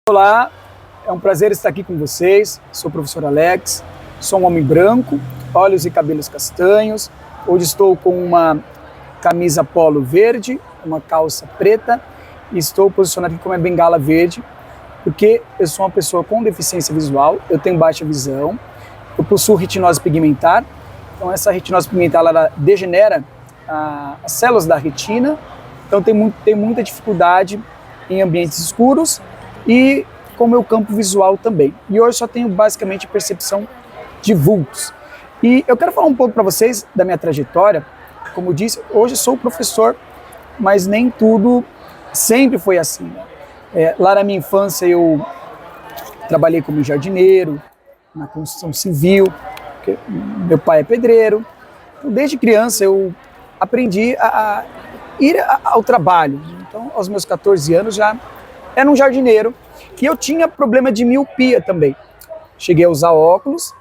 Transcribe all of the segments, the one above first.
Olá, é um prazer estar aqui com vocês. Sou o professor Alex, sou um homem branco, olhos e cabelos castanhos. Hoje estou com uma camisa polo verde, uma calça preta e estou posicionado aqui com uma bengala verde, porque eu sou uma pessoa com deficiência visual, eu tenho baixa visão, eu possuo retinose pigmentar. Então essa retinose pigmentar ela degenera as células da retina, então tem muita dificuldade em ambientes escuros e com o meu campo visual também. E hoje só tenho basicamente percepção de vultos. E eu quero falar um pouco para vocês da minha trajetória. Como eu disse, hoje eu sou professor, mas nem tudo sempre foi assim. Lá na minha infância eu trabalhei como jardineiro, na construção civil, porque meu pai é pedreiro. Então, desde criança eu aprendi a ir ao trabalho. Então, aos meus 14 anos já era um jardineiro. E eu tinha problema de miopia também. Cheguei a usar óculos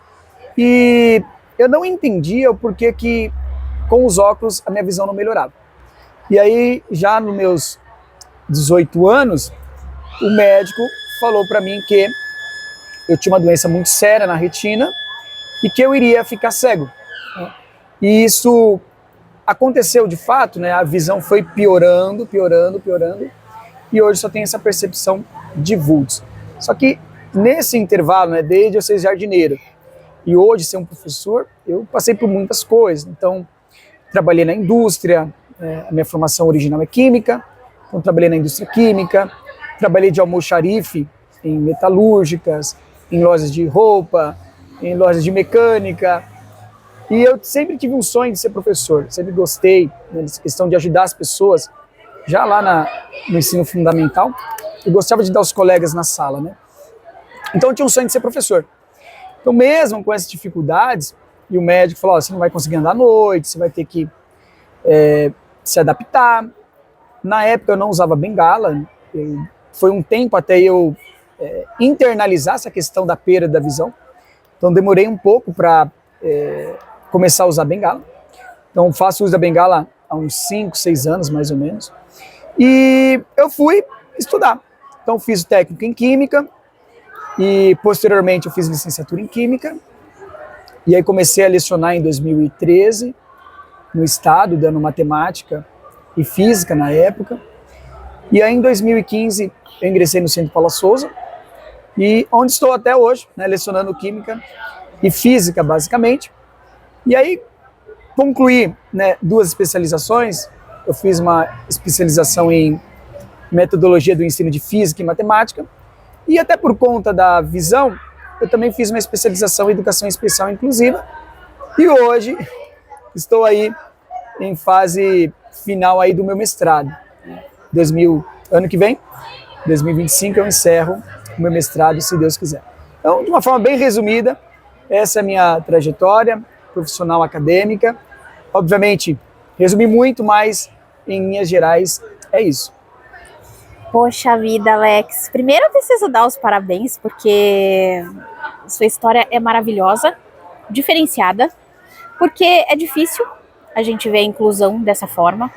e eu não entendia o porquê que com os óculos a minha visão não melhorava. E aí, já nos meus 18 anos, o médico falou para mim que eu tinha uma doença muito séria na retina e que eu iria ficar cego. E isso aconteceu de fato, né? A visão foi piorando, e hoje só tenho essa percepção de vultos. Só que nesse intervalo, né, desde eu ser jardineiro e hoje ser um professor, eu passei por muitas coisas. Então, trabalhei na indústria, a minha formação original é química, então trabalhei na indústria química, trabalhei de almoxarife em metalúrgicas, em lojas de roupa, em lojas de mecânica. E eu sempre tive um sonho de ser professor, sempre gostei, né, dessa questão de ajudar as pessoas. Já lá no ensino fundamental, eu gostava de dar aos colegas na sala, né? Então eu tinha um sonho de ser professor. Então mesmo com essas dificuldades, e o médico falou, você não vai conseguir andar à noite, você vai ter que se adaptar. Na época eu não usava bengala, foi um tempo até eu internalizar essa questão da perda da visão. Então demorei um pouco para começar a usar bengala. Então faço uso da bengala há uns 5, 6 anos mais ou menos. E eu fui estudar. Então fiz o técnico em Química e posteriormente eu fiz licenciatura em Química. E aí comecei a lecionar em 2013 no estado, dando matemática e física na época. E aí em 2015 eu ingressei no Centro Paula Souza, e onde estou até hoje, né, lecionando Química e Física basicamente. E aí concluí, né, 2 especializações. Eu fiz uma especialização em metodologia do ensino de física e matemática, e até por conta da visão, eu também fiz uma especialização em educação especial inclusiva, e hoje estou aí em fase final aí do meu mestrado. Ano que vem, 2025, eu encerro o meu mestrado, se Deus quiser. Então, de uma forma bem resumida, essa é a minha trajetória profissional acadêmica. Obviamente, resumi muito, mas em linhas gerais é isso. Poxa vida, Alex. Primeiro eu preciso dar os parabéns, porque sua história é maravilhosa, diferenciada, porque é difícil a gente ver a inclusão dessa forma.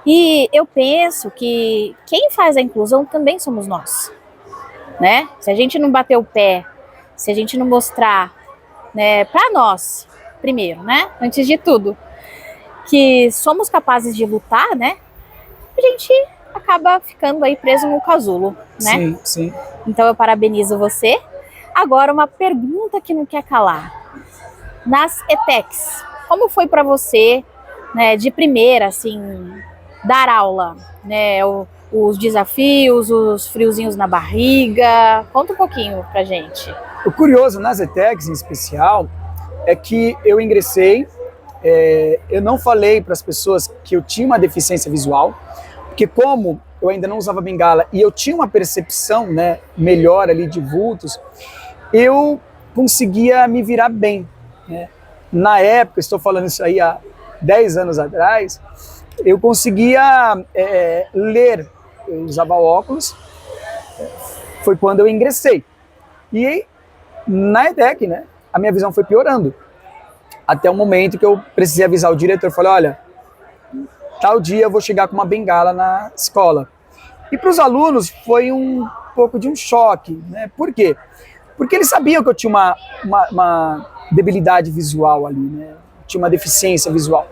E eu penso que quem faz a inclusão também somos nós, né? Se a gente não bater o pé, se a gente não mostrar, né, para nós, primeiro, né, antes de tudo, que somos capazes de lutar, né, a gente acaba ficando aí preso no casulo, né? Sim, sim. Então eu parabenizo você. Agora uma pergunta que não quer calar. Nas ETECs, como foi para você, né, de primeira, assim, dar aula, né, os desafios, os friozinhos na barriga? Conta um pouquinho pra gente. O curioso nas ETECs em especial é que eu ingressei, eu não falei para as pessoas que eu tinha uma deficiência visual, porque como eu ainda não usava bengala e eu tinha uma percepção, né, melhor ali de vultos, eu conseguia me virar bem, né? Na época, estou falando isso aí há 10 anos atrás, eu conseguia ler, eu usava óculos, foi quando eu ingressei. E na ETEC, né, a minha visão foi piorando, até o momento que eu precisei avisar o diretor, falei, olha, tal dia eu vou chegar com uma bengala na escola. E para os alunos foi um pouco de um choque, né? Por quê? Porque eles sabiam que eu tinha uma debilidade visual ali, né? Tinha uma deficiência visual.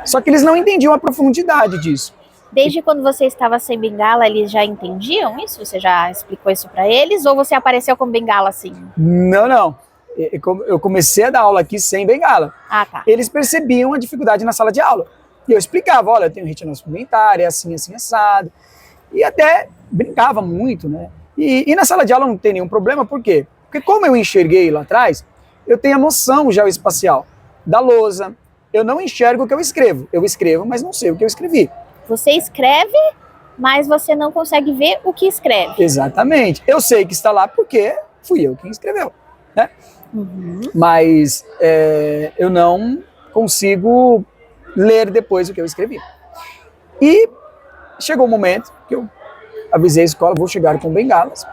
Só que eles não entendiam a profundidade disso. Desde quando você estava sem bengala, eles já entendiam isso? Você já explicou isso para eles? Ou você apareceu com bengala assim? Não. Eu comecei a dar aula aqui sem bengala. Ah, tá. Eles percebiam a dificuldade na sala de aula. E eu explicava, olha, eu tenho retina suplementar, é assim, assim, assado. E até brincava muito, né? E na sala de aula não tem nenhum problema, por quê? Porque como eu enxerguei lá atrás, eu tenho a noção geoespacial da lousa. Eu não enxergo o que eu escrevo. Eu escrevo, mas não sei o que eu escrevi. Você escreve, mas você não consegue ver o que escreve. Exatamente. Eu sei que está lá porque fui eu quem escreveu, né? Uhum. Mas eu não consigo ler depois o que eu escrevi. E chegou o momento que eu avisei a escola, vou chegar com bengalas.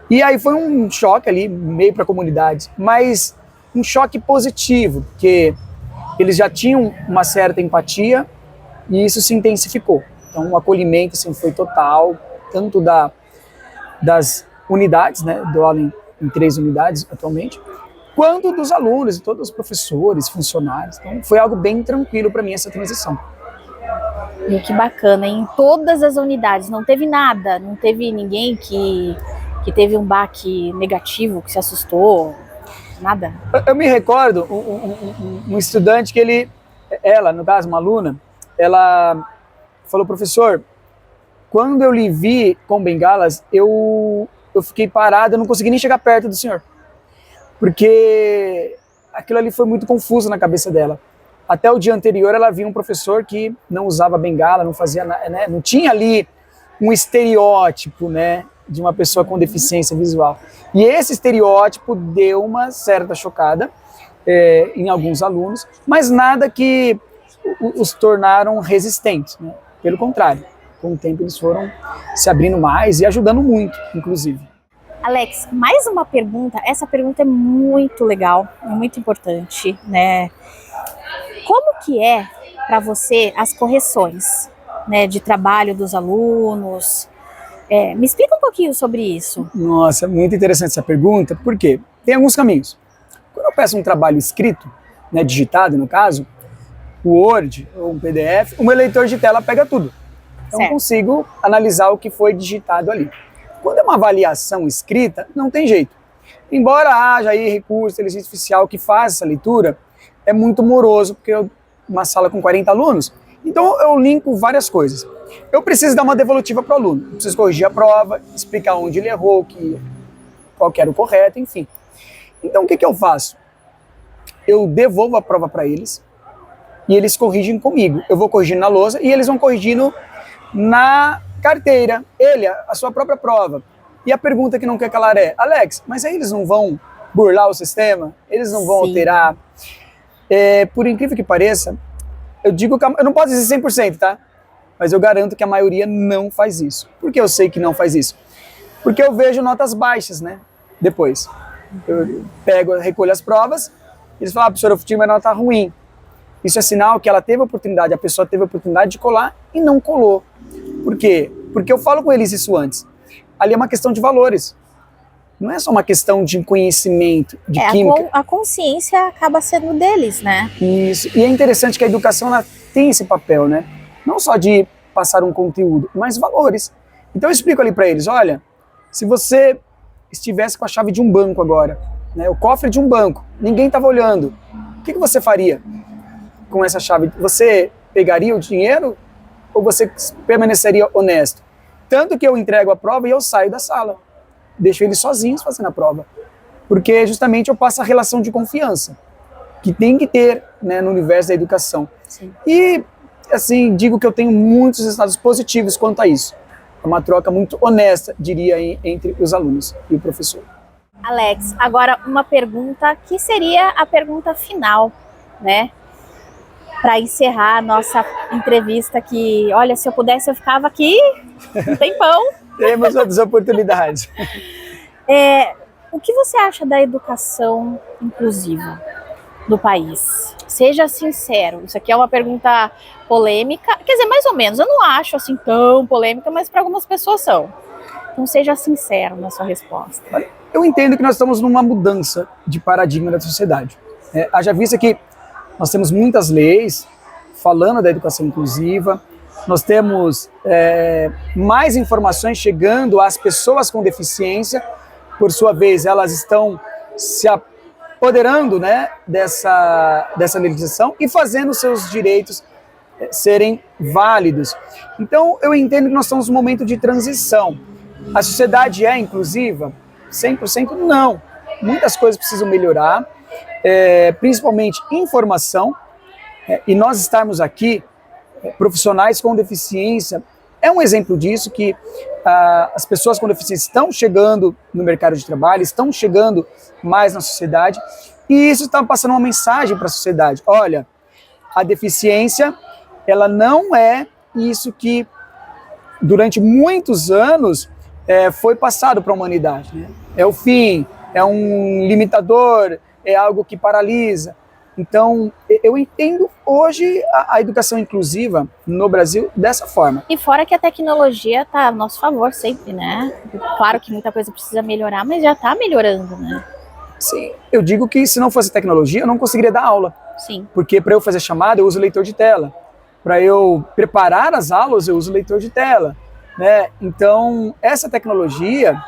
E aí foi um choque ali, meio para a comunidade, mas um choque positivo, porque eles já tinham uma certa empatia e isso se intensificou. Então o acolhimento assim, foi total, tanto das unidades, né, dou aula em 3 unidades atualmente, quanto dos alunos e todos os professores, funcionários. Então foi algo bem tranquilo para mim essa transição. E que bacana, em todas as unidades, não teve nada, não teve ninguém que teve um baque negativo, que se assustou, nada? Eu me recordo um estudante que ela, no caso, uma aluna, ela falou, professor, quando eu lhe vi com bengalas, eu fiquei parado, eu não consegui nem chegar perto do senhor. Porque aquilo ali foi muito confuso na cabeça dela. Até o dia anterior ela viu um professor que não usava bengala, não fazia, né, não tinha ali um estereótipo, né, de uma pessoa com deficiência visual. E esse estereótipo deu uma certa chocada em alguns alunos, mas nada que os tornaram resistentes, né? Pelo contrário, com o tempo eles foram se abrindo mais e ajudando muito, inclusive. Alex, mais uma pergunta. Essa pergunta é muito legal, é muito importante, né? Como que é para você as correções, né, de trabalho dos alunos? Me explica um pouquinho sobre isso. Nossa, muito interessante essa pergunta, porque tem alguns caminhos. Quando eu peço um trabalho escrito, né, digitado no caso, o Word ou um PDF, o meu leitor de tela pega tudo. Então eu consigo analisar o que foi digitado ali. Quando é uma avaliação escrita, não tem jeito. Embora haja aí recurso, inteligência artificial que faz essa leitura, é muito moroso, porque uma sala com 40 alunos, então eu linko várias coisas. Eu preciso dar uma devolutiva para o aluno, eu preciso corrigir a prova, explicar onde ele errou, qual que era o correto, enfim. Então o que eu faço? Eu devolvo a prova para eles e eles corrigem comigo. Eu vou corrigindo na lousa e eles vão corrigindo na carteira, a sua própria prova. E a pergunta que não quer calar é, Alex, mas aí eles não vão burlar o sistema? Eles não vão alterar? Por incrível que pareça, eu digo que eu não posso dizer 100%, tá? Mas eu garanto que a maioria não faz isso. Por que eu sei que não faz isso? Porque eu vejo notas baixas, né? Depois. Eu recolho as provas, eles falam, professor, eu tive uma nota ruim. Isso é sinal que ela teve a oportunidade, a pessoa teve a oportunidade de colar e não colou. Por quê? Porque eu falo com eles isso antes. Ali é uma questão de valores. Não é só uma questão de conhecimento, de química. A consciência acaba sendo deles, né? Isso. E é interessante que a educação ela tem esse papel, né? Não só de passar um conteúdo, mas valores. Então eu explico ali para eles, olha, se você estivesse com a chave de um banco agora, né, o cofre de um banco, ninguém estava olhando, o que você faria com essa chave? Você pegaria o dinheiro ou você permaneceria honesto? Tanto que eu entrego a prova e eu saio da sala. Deixo eles sozinhos fazendo a prova. Porque justamente eu passo a relação de confiança que tem que ter, né, no universo da educação. Sim. E, assim, digo que eu tenho muitos resultados positivos quanto a isso. É uma troca muito honesta, diria, entre os alunos e o professor. Alex, agora uma pergunta que seria a pergunta final, né? Para encerrar a nossa entrevista que, olha, se eu pudesse eu ficava aqui um tempão. Temos outras oportunidades. O que você acha da educação inclusiva do país? Seja sincero, isso aqui é uma pergunta polêmica, quer dizer, mais ou menos, eu não acho assim tão polêmica, mas para algumas pessoas são. Então seja sincero na sua resposta. Eu entendo que nós estamos numa mudança de paradigma da sociedade. Haja vista que nós temos muitas leis falando da educação inclusiva, nós temos mais informações chegando às pessoas com deficiência, por sua vez elas estão se apoderando, né, dessa legislação e fazendo seus direitos serem válidos. Então eu entendo que nós estamos num momento de transição. A sociedade é inclusiva? 100% não. Muitas coisas precisam melhorar, principalmente informação, e nós estarmos aqui, profissionais com deficiência, é um exemplo disso, que as pessoas com deficiência estão chegando no mercado de trabalho, estão chegando mais na sociedade, e isso está passando uma mensagem para a sociedade. Olha, a deficiência, ela não é isso que durante muitos anos foi passado para a humanidade, né? É o fim, é um limitador, é algo que paralisa. Então, eu entendo hoje a educação inclusiva no Brasil dessa forma. E fora que a tecnologia está a nosso favor sempre, né? Claro que muita coisa precisa melhorar, mas já está melhorando, né? Sim, eu digo que se não fosse tecnologia, eu não conseguiria dar aula. Sim. Porque para eu fazer chamada, eu uso leitor de tela. Para eu preparar as aulas, eu uso leitor de tela, né? Então, essa tecnologia,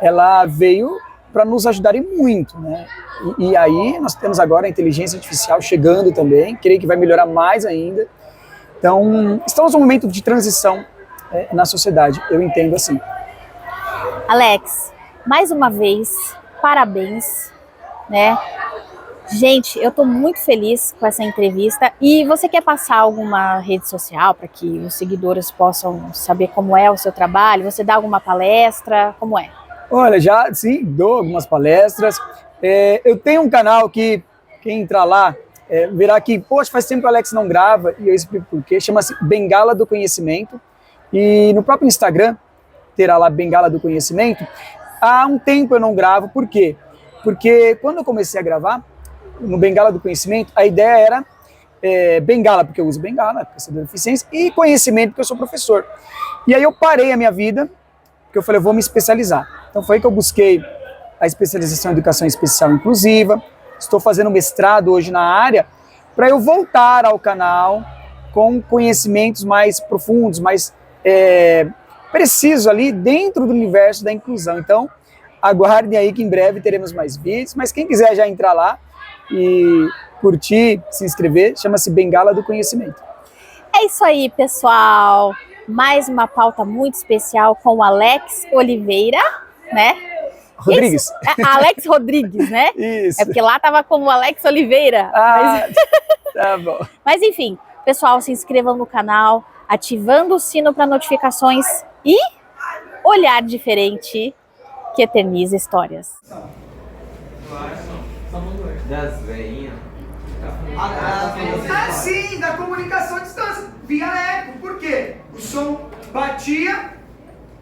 ela veio para nos ajudarem muito, né? E aí nós temos agora a inteligência artificial chegando também, creio que vai melhorar mais ainda. Então, estamos num momento de transição na sociedade, eu entendo assim. Alex, mais uma vez, parabéns, né? Gente, eu estou muito feliz com essa entrevista. E você quer passar alguma rede social para que os seguidores possam saber como é o seu trabalho? Você dá alguma palestra? Como é? Olha, já sim, dou algumas palestras. Eu tenho um canal que quem entrar lá verá que, poxa, faz tempo que o Alex não grava, e eu explico por quê. Chama-se Bengala do Conhecimento. E no próprio Instagram terá lá Bengala do Conhecimento. Há um tempo eu não gravo, por quê? Porque quando eu comecei a gravar, no Bengala do Conhecimento, a ideia era bengala, porque eu uso bengala, porque eu sou de deficiência, e conhecimento, porque eu sou professor. E aí eu parei a minha vida, porque eu falei, eu vou me especializar. Então foi aí que eu busquei a especialização em educação especial inclusiva, estou fazendo mestrado hoje na área, para eu voltar ao canal com conhecimentos mais profundos, mais precisos ali dentro do universo da inclusão. Então, aguardem aí que em breve teremos mais vídeos, mas quem quiser já entrar lá e curtir, se inscrever, chama-se Bengala do Conhecimento. É isso aí, pessoal. Mais uma pauta muito especial com o Alex Oliveira, né? Rodrigues. Alex Rodrigues, né? Isso. É porque lá tava como Alex Oliveira. Mas... tá bom. Mas enfim, pessoal, se inscrevam no canal, ativando o sino para notificações e olhar diferente que eterniza histórias. Das veinhas. Sim, da comunicação à distância, via eco. Por quê? O som batia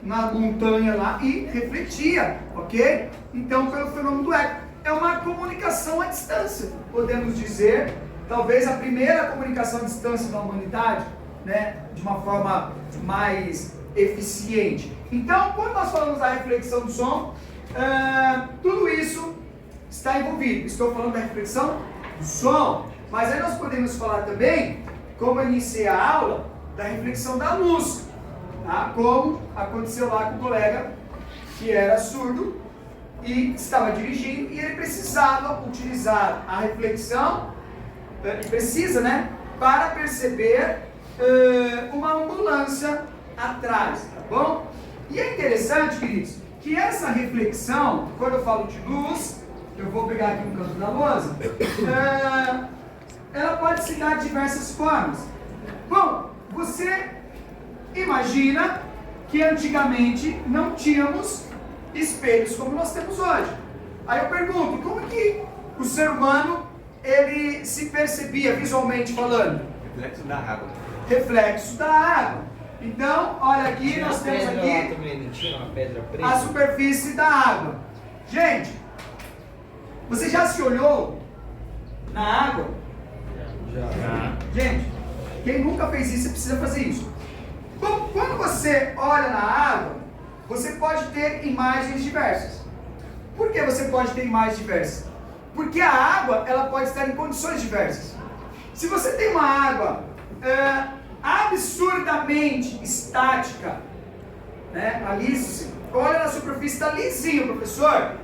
na montanha lá e refletia, ok? Então, pelo fenômeno do eco. É uma comunicação à distância, podemos dizer, talvez a primeira comunicação à distância da humanidade, né? De uma forma mais eficiente. Então, quando nós falamos da reflexão do som, tudo isso está envolvido. Estou falando da reflexão do som, mas aí nós podemos falar também, como eu iniciei a aula, da reflexão da luz, tá? Como aconteceu lá com o colega que era surdo e estava dirigindo e ele precisava utilizar a reflexão, e precisa, né, para perceber uma ambulância atrás, tá bom? E é interessante, queridos, que essa reflexão, quando eu falo de luz, eu vou pegar aqui um canto da lousa, ela pode se dar de diversas formas. Bom, você imagina que antigamente não tínhamos espelhos como nós temos hoje. Aí eu pergunto, como que o ser humano ele se percebia visualmente falando? Reflexo da água. Reflexo da água. Então, olha aqui, nós temos aqui a superfície da água. Gente, você já se olhou na água? Já. Gente, quem nunca fez isso, você precisa fazer isso. Bom, quando você olha na água, você pode ter imagens diversas. Por que você pode ter imagens diversas? Porque a água, ela pode estar em condições diversas. Se você tem uma água absurdamente estática, né, ali, olha na superfície, está lisinho, professor.